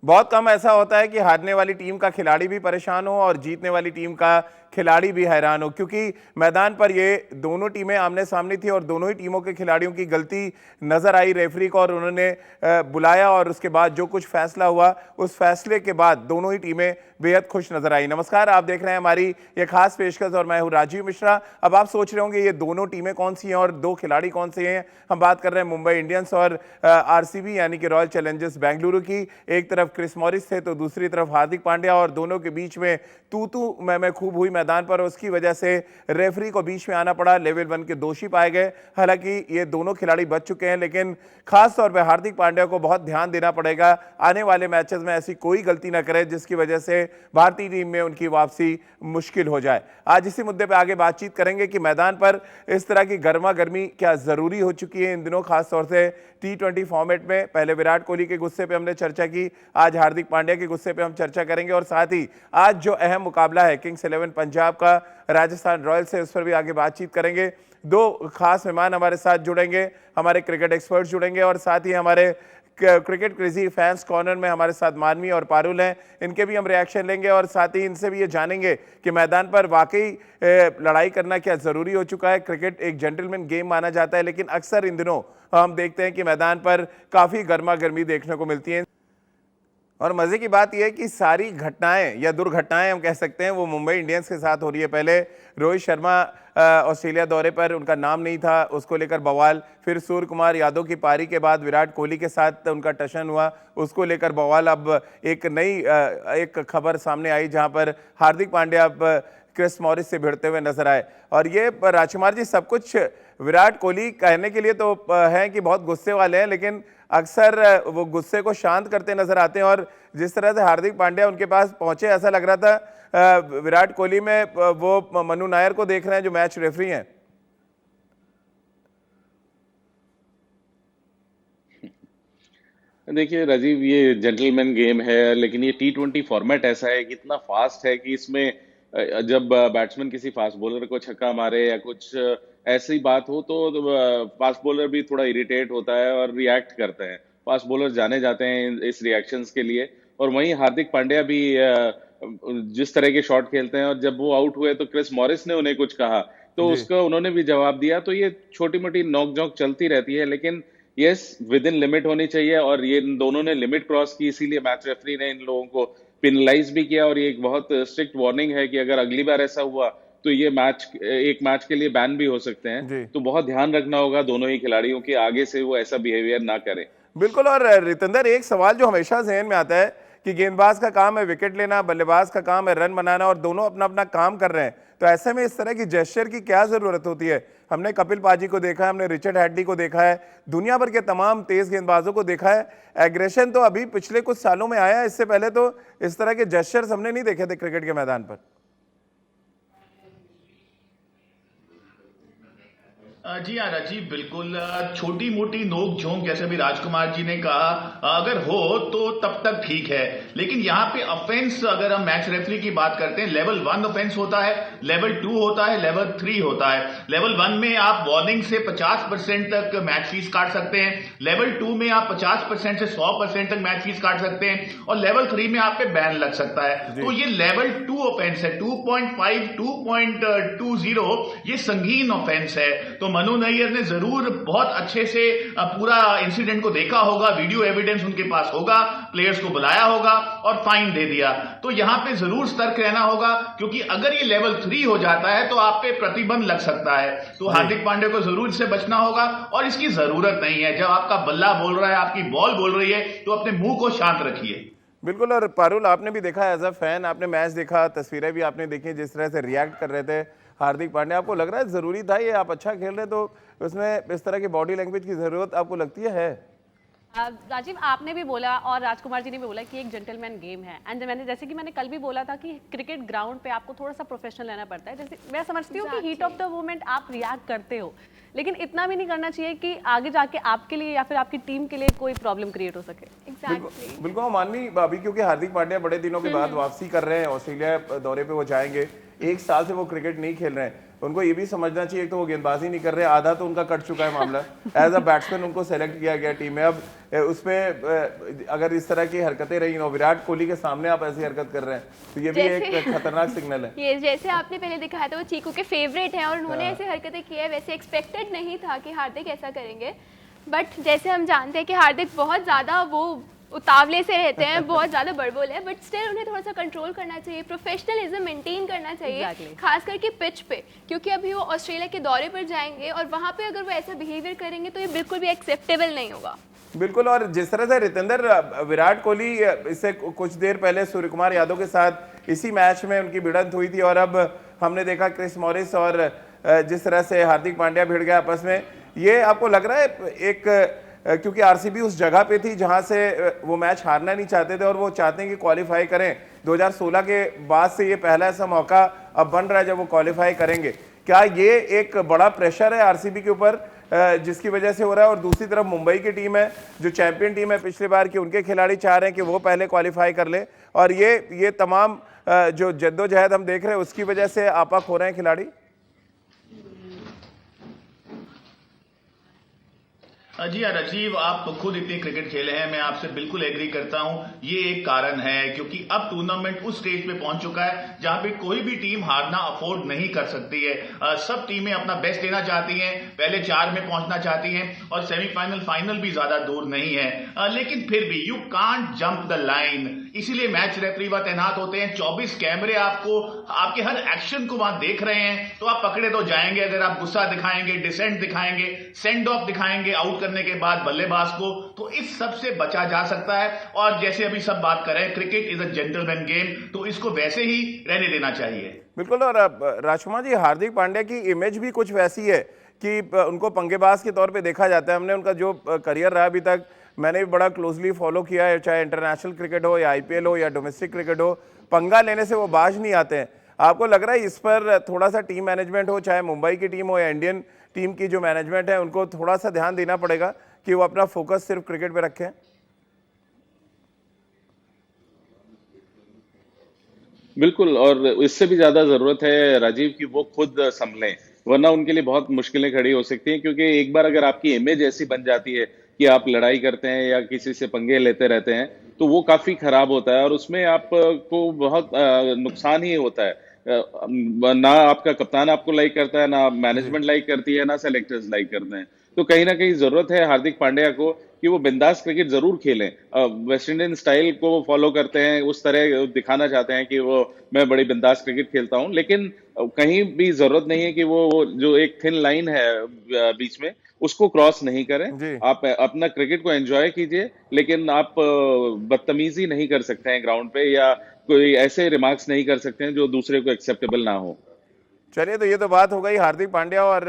बहुत कम ऐसा होता है कि हारने वाली टीम का खिलाड़ी भी परेशान हो और जीतने वाली टीम का खिलाड़ी भी हैरान हो, क्योंकि मैदान पर ये दोनों टीमें आमने सामने थी और दोनों ही टीमों के खिलाड़ियों की गलती नजर आई रेफरी को, और उन्होंने बुलाया और उसके बाद जो कुछ फैसला हुआ उस फैसले के बाद दोनों ही टीमें बेहद खुश नजर आई। नमस्कार, आप देख रहे हैं हमारी ये खास पेशकश और मैं हूं राजीव मिश्रा। अब आप सोच रहे होंगे ये दोनों टीमें कौन सी हैं और दो खिलाड़ी कौन से हैं। हम बात कर रहे हैं मुंबई इंडियंस और आरसीबी यानी कि रॉयल चैलेंजर्स बेंगलुरु की। एक तरफ क्रिस मॉरिस थे तो दूसरी तरफ हार्दिक पांड्या, और दोनों के बीच में तू मैं खूब हुई मैदान पर। उसकी वजह से रेफरी को बीच में आना पड़ा, लेवल 1 के दोषी पाए गए। हालांकि ये दोनों खिलाड़ी बच चुके हैं, लेकिन खास तौर पर हार्दिक पांड्या को बहुत ध्यान देना पड़ेगा आने वाले मैचेस में ऐसी कोई गलती ना करे जिसकी वजह से भारतीय टीम में उनकी वापसी मुश्किल हो जाए। आज इसी मुद्दे पर आगे बातचीत करेंगे कि मैदान पर इस तरह की गर्मा गर्मी क्या जरूरी हो चुकी है इन दिनों, खासतौर से T20 फॉर्मेट में। पहले विराट कोहली के गुस्से पे हमने चर्चा की, आज हार्दिक पांड्या के गुस्से पे हम चर्चा करेंगे, और साथ ही आज जो अहम मुकाबला है किंग्स 11 पंजाब का राजस्थान रॉयल्स से, उस पर भी आगे बातचीत करेंगे। दो खास मेहमान हमारे साथ जुड़ेंगे, हमारे क्रिकेट एक्सपर्ट्स जुड़ेंगे, और साथ ही हमारे क्रिकेट क्रेजी फैंस कॉर्नर में हमारे साथ मानवी और पारुल हैं। इनके भी हम रिएक्शन लेंगे और साथ ही इनसे भी ये जानेंगे कि मैदान पर वाकई लड़ाई करना क्या जरूरी हो चुका है। क्रिकेट एक जेंटलमैन गेम माना जाता है, लेकिन अक्सर इन दिनों हम देखते हैं कि मैदान पर काफी गर्मा गर्मी देखने को मिलती है। और मजे की बात यह है कि सारी घटनाएं या दुर्घटनाएं हम कह सकते हैं वो मुंबई इंडियंस के साथ हो रही है। पहले रोहित शर्मा ऑस्ट्रेलिया दौरे पर, उनका नाम नहीं था, उसको लेकर बवाल। फिर सूर्य कुमार यादव की पारी के बाद विराट कोहली के साथ उनका टशन हुआ, उसको लेकर बवाल। अब एक नई एक खबर सामने आई जहां पर हार्दिक पांड्या अब क्रिस मॉरिस से भिड़ते हुए नजर आए। और ये राजकुमार जी, सब कुछ विराट कोहली कहने के लिए तो है कि बहुत गुस्से वाले हैं, लेकिन अक्सर वो गुस्से को शांत करते नजर आते हैं। और जिस तरह से हार्दिक पांड्या उनके पास पहुंचे, ऐसा लग रहा था विराट कोहली में वो मनु नायर को देख रहे हैं जो मैच रेफरी हैं। देखिए राजीव, ये जेंटलमैन गेम है, लेकिन ये T20 फॉर्मेट ऐसा है कि इतना फास्ट है कि इसमें जब बैट्समैन किसी फास्ट बॉलर को छक्का मारे या कुछ ऐसी बात हो तो फास्ट बॉलर भी थोड़ा इरिटेट होता है और रिएक्ट करते हैं। फास्ट बॉलर जाने जाते हैं इस रिएक्शंस के लिए। और वहीं हार्दिक पांड्या भी जिस तरह के शॉट खेलते हैं, और जब वो आउट हुए तो क्रिस मॉरिस ने उन्हें कुछ कहा तो उसका उन्होंने भी जवाब दिया। तो ये छोटी मोटी नोक झोंक चलती रहती है, लेकिन यस, विद इन लिमिट होनी चाहिए। और ये इन दोनों ने लिमिट क्रॉस की, इसीलिए मैच रेफरी ने इन लोगों को पेनलाइज भी किया। और ये एक बहुत स्ट्रिक्ट वार्निंग है कि अगर अगली बार ऐसा हुआ तो ये एक मैच के लिए बैन भी हो सकते हैं। तो बहुत ध्यान रखना होगा दोनों ही खिलाड़ियों के, आगे से वो ऐसा बिहेवियर ना करें। बिल्कुल। और रितेंद्र, एक सवाल जो हमेशा जहन में आता है कि गेंदबाज का काम है विकेट लेना, बल्लेबाज का काम है रन बनाना, और दोनों अपना अपना काम कर रहे हैं। तो ऐसे में इस तरह की जेस्चर की क्या जरूरत होती है? हमने कपिल पाजी को देखा है, हमने रिचर्ड हैडली को देखा है, दुनिया भर के तमाम तेज गेंदबाजों को देखा है। एग्रेशन तो अभी पिछले कुछ सालों में आया है, इससे पहले तो इस तरह के जेस्चर्स हमने नहीं देखे थे क्रिकेट के मैदान पर। जी हाँ राजीव, बिल्कुल। छोटी मोटी नोक झोंक जैसे भी राजकुमार जी ने कहा, अगर हो तो तब तक ठीक है, लेकिन यहाँ पे ऑफेंस, अगर हम मैच रेफरी की बात करते हैं, लेवल 1 ऑफेंस होता है, लेवल 2 होता है, लेवल 3 होता है। लेवल 1 में आप वार्निंग से 50% तक मैच फीस काट सकते हैं, लेवल 2 में आप 50% से 100% तक मैच फीस काट सकते हैं, और लेवल 3 में आप पे बैन लग सकता है। तो ये लेवल 2 ऑफेंस है, 2.5, 2.20, ये संगीन ऑफेंस है। तो मनु नैयर ने जरूर बहुत अच्छे से पूरा इंसिडेंट को देखा होगा, वीडियो एविडेंस उनके पास होगा, प्लेयर्स को बुलाया होगा और फाइन दे दिया। तो यहां पे जरूर सतर्क रहना होगा, क्योंकि अगर ये लेवल 3 हो जाता है तो आप पे प्रतिबंध लग सकता है। तो हार्दिक पांड्या को जरूर इससे बचना होगा, और इसकी जरूरत नहीं है। जब आपका बल्ला बोल रहा है, आपकी बॉल बोल रही है, तो अपने मुंह को शांत रखिए। बिल्कुल। और पारुल, आपने भी देखा एज अ फैन, आपने मैच देखा, तस्वीरें भी आपने देखी, जिस तरह से रिएक्ट कर रहे थे हार्दिक पांड्या, आपको लग रहा है जरूरी था ये? आप अच्छा खेल रहे तो उसमें इस तरह की बॉडी लैंग्वेज की जरूरत आपको लगती है? राजीव, आपने भी बोला और राजकुमार जी ने भी बोला कि एक जेंटलमैन गेम है, एंड जैसे कि मैंने कल भी बोला था कि क्रिकेट ग्राउंड पे आपको थोड़ा सा प्रोफेशनल रहना पड़ता है। जैसे मैं समझती हूँ कि हीट ऑफ द मोमेंट आप रिएक्ट करते हो, लेकिन इतना भी नहीं करना चाहिए कि आगे जाके आपके लिए या फिर आपकी टीम के लिए कोई प्रॉब्लम क्रिएट हो सके। बिल्कुल मानवी, अभी क्योंकि हार्दिक पांड्या बड़े दिनों के बाद वापसी कर रहे हैं, ऑस्ट्रेलिया दौरे पे वो जाएंगे, एक साल से वो क्रिकेट नहीं खेल रहे हैं, उनको ये भी समझना चाहिए तो वो गेंदबाजी नहीं कर रहे, आधा तो उनका कट चुका है मामला। एज अ बैट्समैन उनको सेलेक्ट किया गया टीम में, अब उसमें अगर इस तरह की हरकतें रही हो, विराट कोहली के सामने आप ऐसी हरकत कर रहे हैं तो ये भी एक खतरनाक सिग्नल है। ये जैसे आपने पहले दिखाया था वो चीकू के फेवरेट हैं और उन्होंने ऐसी हरकतें की है, वैसे एक्सपेक्टेड नहीं था कि हार्दिक ऐसा करेंगे, बट जैसे हम जानते हैं कि हार्दिक बहुत ज़्यादा वो उतावले से रहते हैं, बहुत ज़्यादा बड़बोल है, बट स्टिल उन्हें थोड़ा सा कंट्रोल करना चाहिए, प्रोफेशनलिज्म मेंटेन करना चाहिए, खास करके पिच पे, क्योंकि अभी वो ऑस्ट्रेलिया के दौरे पर जाएंगे और वहाँ पे अगर वो ऐसा बिहेवियर करेंगे तो ये बिल्कुल भी एक्सेप्टेबल नहीं होगा। बिल्कुल, और जिस तरह से रितेंद्र, विराट कोहली इससे कुछ देर पहले सूर्य कुमार यादव के साथ इसी मैच में उनकी भिड़ंत हुई थी, और अब हमने देखा क्रिस मॉरिस और जिस तरह से हार्दिक पांड्या भिड़ गए आपस में, ये आपको लग रहा है एक, क्योंकि आरसीबी उस जगह पे थी जहां से वो मैच हारना नहीं चाहते थे और वो चाहते हैं कि क्वालिफाई करें, 2016 के बाद से ये पहला ऐसा मौका अब बन रहा है जब वो क्वालिफाई करेंगे, क्या ये एक बड़ा प्रेशर है आरसीबी के ऊपर जिसकी वजह से हो रहा है? और दूसरी तरफ मुंबई की टीम है जो चैंपियन टीम है पिछली बार की, उनके खिलाड़ी चाह रहे हैं कि वो पहले क्वालिफाई कर ले, और ये तमाम जो जद्दोजहद हम देख रहे हैं उसकी वजह से आपा खो रहे हैं खिलाड़ी। जी हाँ राजीव, आप खुद इतने क्रिकेट खेले हैं, मैं आपसे बिल्कुल एग्री करता हूं, ये एक कारण है क्योंकि अब टूर्नामेंट उस स्टेज पे पहुंच चुका है जहां पे कोई भी टीम हारना अफोर्ड नहीं कर सकती है। सब टीमें अपना बेस्ट देना चाहती हैं, पहले 4 में पहुंचना चाहती हैं और सेमीफाइनल फाइनल भी ज्यादा दूर नहीं है, लेकिन फिर भी you can't jump the line, इसीलिए मैच रेफरी वहां तैनात होते हैं, 24 कैमरे आपको आपके हर एक्शन को वहां देख रहे हैं, तो आप पकड़े तो जाएंगे अगर आप गुस्सा दिखाएंगे, डिसेंट दिखाएंगे, सेंड ऑफ दिखाएंगे आउट करने के बाद बल्लेबाज को, तो इस सब से बचा जा सकता है। और जैसे अभी सब बात कर रहे हैं, cricket is a gentleman game, तो इसको वैसे ही रहने देना चाहिए। बिल्कुल, और राजकुमार जी, हार्दिक पांड्या की इमेज भी कुछ वैसी है कि उनको पंगेबाज के तौर पे देखा जाता है। हमने उनका जो करियर रहा अभी तक, मैंने भी बड़ा क्लोजली फॉलो किया है, चाहे इंटरनेशनल क्रिकेट हो या आईपीएल हो या डोमेस्टिक क्रिकेट हो, पंगा लेने से वो बाज नहीं आते हैं। आपको लग रहा है इस पर थोड़ा सा टीम मैनेजमेंट हो, चाहे मुंबई की टीम हो या इंडियन टीम की जो मैनेजमेंट है, उनको थोड़ा सा ध्यान देना पड़ेगा कि वो अपना फोकस सिर्फ क्रिकेट पे रखें? बिल्कुल, और इससे भी ज्यादा जरूरत है राजीव की वो खुद संभलें, वरना उनके लिए बहुत मुश्किलें खड़ी हो सकती हैं, क्योंकि एक बार अगर आपकी इमेज ऐसी बन जाती है कि आप लड़ाई करते हैं या किसी से पंगे लेते रहते हैं, तो वो काफी खराब होता है और उसमें आपको बहुत नुकसान ही होता है। ना आपका कप्तान आपको लाइक करता है, ना मैनेजमेंट लाइक करती है, ना सेलेक्टर्स लाइक करते हैं। तो कहीं ना कहीं जरूरत है हार्दिक पांड्या को कि वो बिंदास क्रिकेट जरूर खेलें, वेस्ट इंडियन स्टाइल को वो फॉलो करते हैं, उस तरह दिखाना चाहते हैं कि वो मैं बड़ी बिंदास क्रिकेट खेलता हूं, लेकिन कहीं भी जरूरत नहीं है कि वो जो एक थिन लाइन है बीच में उसको क्रॉस नहीं करें। आप अपना क्रिकेट को एंजॉय कीजिए, लेकिन आप बदतमीजी नहीं कर सकते हैं ग्राउंड पे, या कोई ऐसे रिमार्क्स नहीं कर सकते हैं जो दूसरे को एक्सेप्टेबल ना हो। चलिए, तो ये तो बात हो गई हार्दिक पांड्या और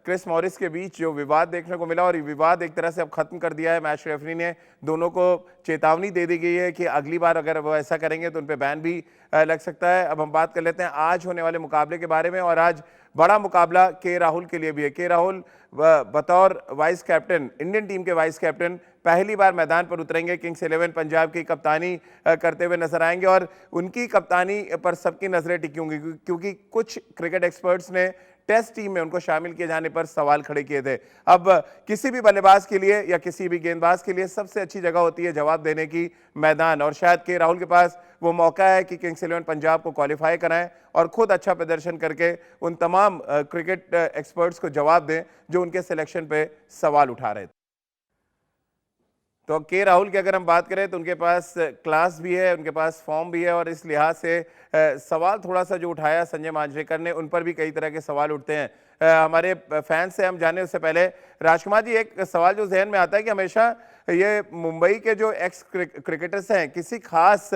क्रिस मॉरिस के बीच जो विवाद देखने को मिला, और ये विवाद एक तरह से अब खत्म कर दिया है मैच रेफरी ने। दोनों को चेतावनी दे दी गई है कि अगली बार अगर वो ऐसा करेंगे तो उन पे बैन भी लग सकता है। अब हम बात कर लेते हैं आज होने वाले मुकाबले के बारे में, और आज बड़ा मुकाबला के राहुल के लिए भी है। के राहुल बतौर वाइस कैप्टन, इंडियन टीम के वाइस कैप्टन, पहली बार मैदान पर उतरेंगे। किंग्स 11 पंजाब की कप्तानी करते हुए नजर आएंगे, और उनकी कप्तानी पर सबकी नजरें टिकी होंगी, क्योंकि कुछ क्रिकेट एक्सपर्ट्स ने टेस्ट टीम में उनको शामिल किए जाने पर सवाल खड़े किए थे। अब किसी भी बल्लेबाज के लिए या किसी भी गेंदबाज के लिए सबसे अच्छी जगह होती है जवाब देने की, मैदान, और शायद के राहुल के पास वो मौका है कि किंग्स 11 पंजाब को क्वालिफाई कराएं और खुद अच्छा प्रदर्शन करके उन तमाम क्रिकेट एक्सपर्ट्स को जवाब दें जो उनके सिलेक्शन पे सवाल उठा रहे थे। तो के राहुल की अगर हम बात करें तो उनके पास क्लास भी है, उनके पास फॉर्म भी है, और इस लिहाज से सवाल थोड़ा सा जो उठाया संजय मांजरेकर ने, उन पर भी कई तरह के सवाल उठते हैं। हमारे फैंस से हम जाने उससे पहले राजकुमार जी, एक सवाल जो जहन में आता है कि हमेशा ये मुंबई के जो एक्स क्रिकेटर्स हैं किसी खास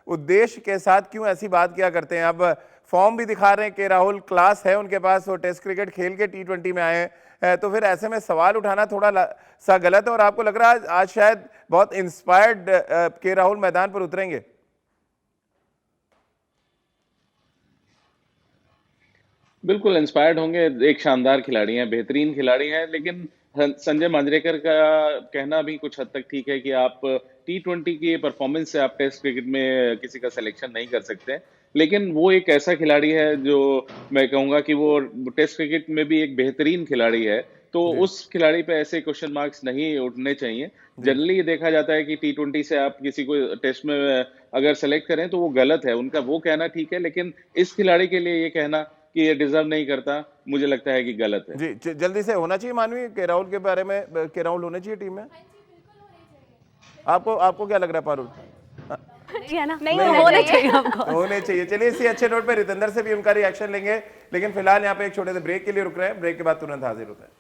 उद्देश्य के साथ क्यों ऐसी बात किया करते हैं? अब फॉर्म भी दिखा रहे हैं कि राहुल, क्लास है उनके पास, वो टेस्ट क्रिकेट खेल के T20 में आए हैं, तो फिर ऐसे में सवाल उठाना थोड़ा सा गलत है। और आपको लग रहा है आज शायद बहुत इंस्पायर्ड के राहुल मैदान पर उतरेंगे? बिल्कुल इंस्पायर्ड होंगे, एक शानदार खिलाड़ी हैं, बेहतरीन खिलाड़ी हैं, लेकिन संजय मांजरेकर का कहना भी कुछ हद तक ठीक है कि आप T20 की परफॉर्मेंस से आप टेस्ट क्रिकेट में किसी का सिलेक्शन नहीं कर सकते। लेकिन वो एक ऐसा खिलाड़ी है जो मैं कहूंगा कि वो टेस्ट क्रिकेट में भी एक बेहतरीन खिलाड़ी है, तो उस खिलाड़ी पे ऐसे क्वेश्चन मार्क्स नहीं उठने चाहिए। जनरली ये देखा जाता है कि T20 से आप किसी को टेस्ट में अगर सेलेक्ट करें तो वो गलत है, उनका वो कहना ठीक है, लेकिन इस खिलाड़ी के लिए ये कहना कि ये डिजर्व नहीं करता, मुझे लगता है कि गलत है। जी जल्दी से होना चाहिए मानवी के राहुल के बारे में, के राहुल होने चाहिए टीम में? आपको क्या लग रहा है पारुल? नहीं है ना, नहीं होने चाहिए हमको। होने चाहिए। चलिए इसी अच्छे नोट पे रितेंद्र से भी उनका रिएक्शन लेंगे, लेकिन फिलहाल यहाँ पे एक छोटे से ब्रेक के लिए रुक रहे हैं, ब्रेक के बाद तुरंत हाजिर होते हैं।